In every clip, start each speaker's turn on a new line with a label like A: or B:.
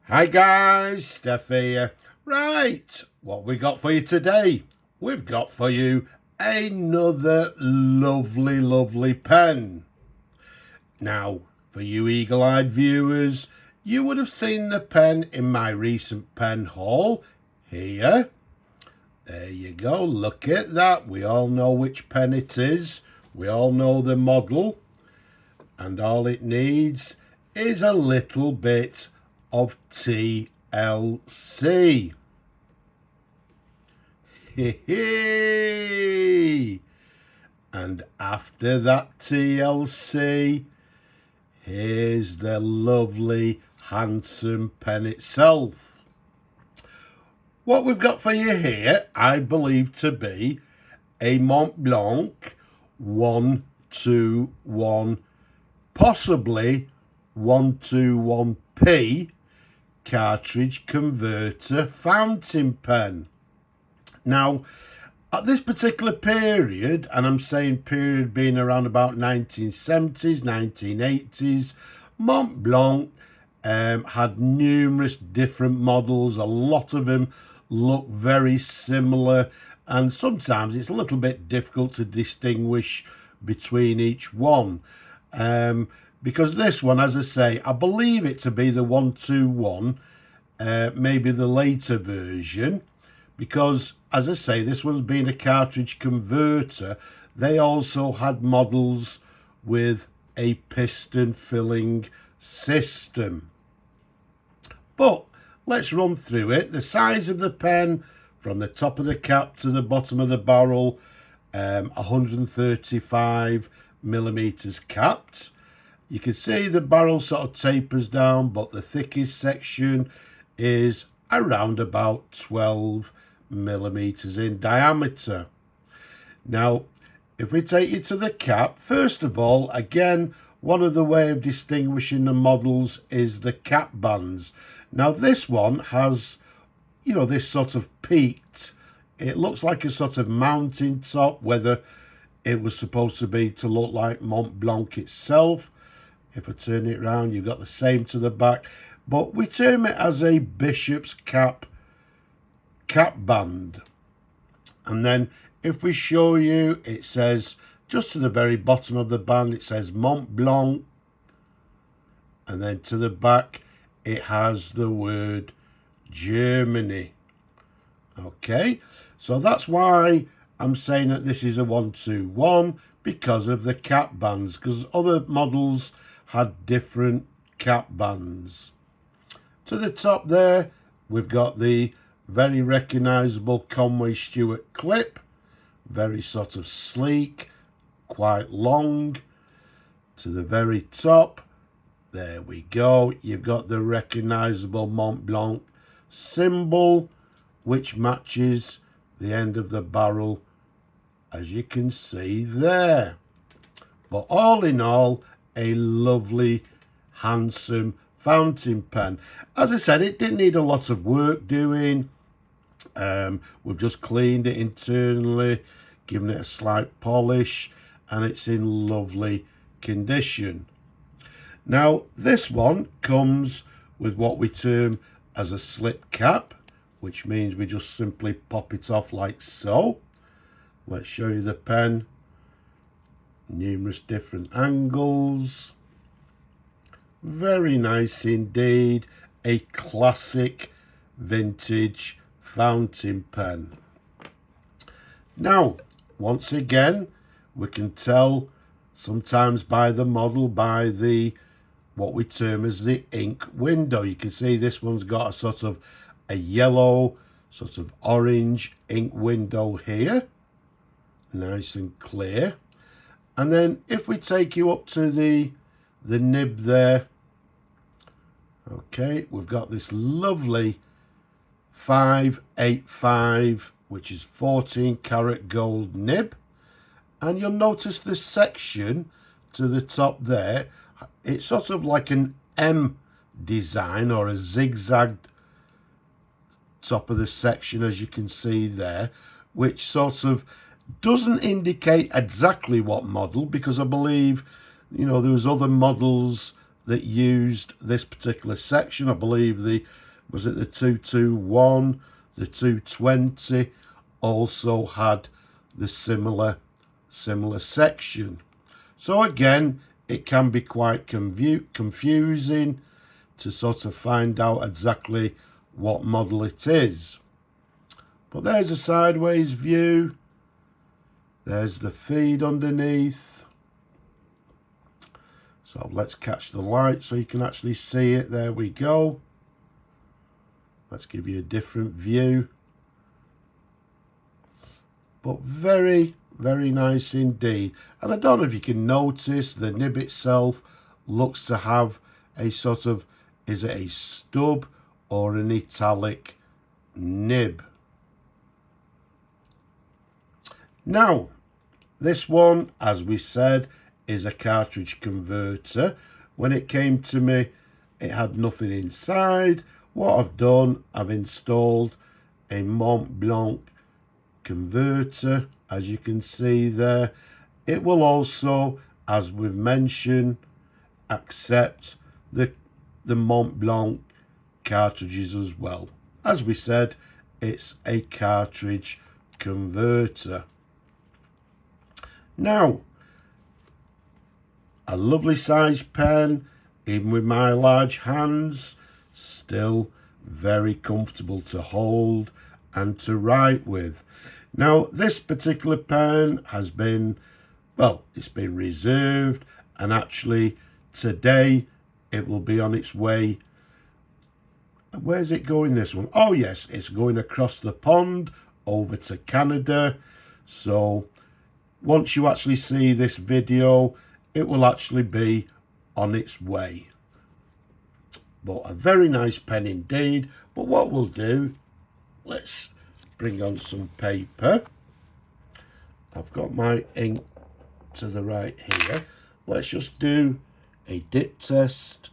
A: Hi guys, Steph here. Right, what we got for you today? We've got for you another lovely pen. Now, for you eagle-eyed viewers, you would have seen the pen in my recent pen haul here. There you go, look at that. We all know which pen it is. We all know the model. And all it needs is a little bit of TLC. And after that TLC, here's the lovely, handsome pen itself. What we've got for you here, I believe to be a Montblanc 121, possibly 121p cartridge converter fountain pen. Now, at this particular period, and I'm saying period being around about 1970s, 1980s, Montblanc had numerous different models. A lot of them look very similar, and sometimes it's a little bit difficult to distinguish between each one. Because this one, as I say, I believe it to be the 121, maybe the later version, because, as I say, this one's being a cartridge converter. They also had models with a piston filling system. But let's run through it. The size of the pen, from the top of the cap to the bottom of the barrel, 135 millimeters capped. You can see the barrel sort of tapers down, but the thickest section is around about 12 millimeters in diameter. Now, if we take you to the cap, first of all, again, one of the way of distinguishing the models is the cap bands. Now, this one has, this sort of peaked. It looks like a sort of mountain top, whether it was supposed to be to look like Montblanc itself. If I turn it around, you've got the same to the back. But we term it as a bishop's cap band. And then if we show you, it says, just to the very bottom of the band, it says Montblanc. And then to the back, it has the word Germany. Okay, so that's why I'm saying that this is a 121, because of the cap bands, because other models had different cap bands. To the top there, we've got the very recognisable Conway Stewart clip, very sort of sleek, quite long. To the very top, there we go, you've got the recognisable Montblanc symbol, which matches the end of the barrel, as you can see there. But all in all, a lovely, handsome fountain pen. As I said, it didn't need a lot of work doing. We've just cleaned it internally, given it a slight polish, and it's in lovely condition. Now, this one comes with what we term as a slip cap, which means we just simply pop it off like so. Let's show you the pen. Numerous different angles. Very nice indeed. A classic vintage fountain pen. Now, once again, we can tell sometimes by the model, by the what we term as the ink window. You can see this one's got a sort of a yellow, sort of orange ink window here. Nice and clear. And then if we take you up to the nib there, okay, we've got this lovely 585, which is 14 karat gold nib. And you'll notice this section to the top there, it's sort of like an M design or a zigzagged top of the section, as you can see there, which sort of doesn't indicate exactly what model, because I believe, there was other models that used this particular section. I believe was it the 221, the 220 also had the similar section. So again, it can be quite confusing to sort of find out exactly what model it is. But there's a sideways view. There's the feed underneath. So let's catch the light so you can actually see it. There we go. Let's give you a different view. But very, very nice indeed. And I don't know if you can notice, the nib itself looks to have a sort of, is it a stub or an italic nib? Now, this one, as we said, is a cartridge converter. When it came to me, it had nothing inside. What I've done, I've installed a Montblanc converter, as you can see there. It will also, as we've mentioned, accept the Montblanc cartridges as well. As we said, it's a cartridge converter. Now, a lovely size pen, even with my large hands, still very comfortable to hold and to write with. Now, this particular pen has been, well, it's been reserved, and actually today it will be on its way. Where's it going, this one? Oh yes, it's going across the pond over to Canada. So once you actually see this video, it will actually be on its way. But a very nice pen indeed. But what we'll do, let's bring on some paper. I've got my ink to the right here. Let's just do a dip test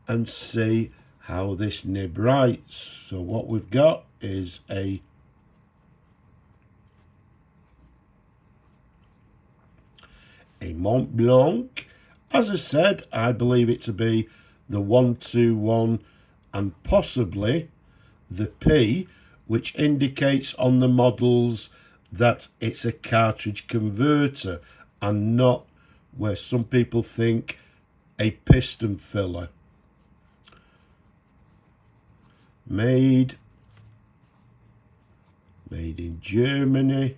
A: and see how this nib writes. So what we've got is a Montblanc. As I said, I believe it to be the 121 and possibly the P, which indicates on the models that it's a cartridge converter and not, where some people think, a piston filler. Made in Germany,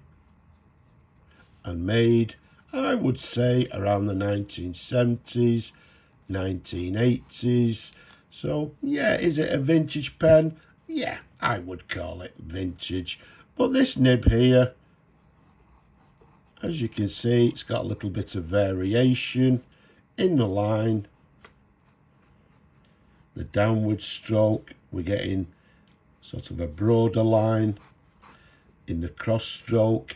A: and made, I would say, around the 1970s, 1980s. So, yeah, is it a vintage pen? Yeah, I would call it vintage. But this nib here, as you can see, it's got a little bit of variation in the line. The downward stroke, we're getting sort of a broader line. In the cross stroke,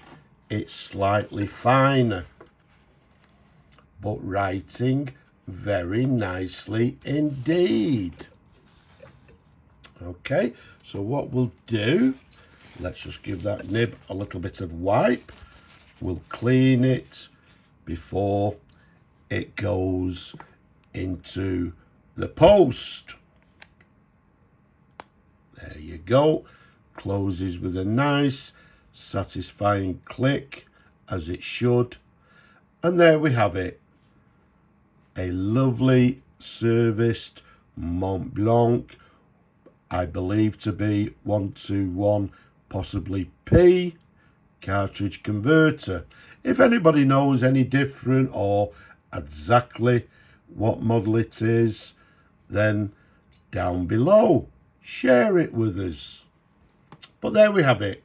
A: it's slightly finer, but writing very nicely indeed. Okay, so what we'll do, let's just give that nib a little bit of wipe. We'll clean it before it goes into the post. There you go. Closes with a nice, satisfying click, as it should. And there we have it. A lovely serviced Montblanc, I believe to be 121, possibly P, cartridge converter. If anybody knows any different or exactly what model it is, then down below, share it with us. But there we have it.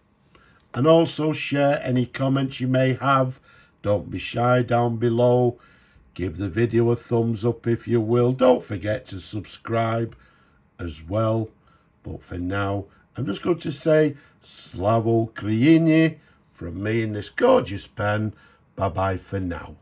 A: And also share any comments you may have. Don't be shy down below. Give the video a thumbs up if you will. Don't forget to subscribe as well. But for now, I'm just going to say Slavo Ukraini from me in this gorgeous pen. Bye-bye for now.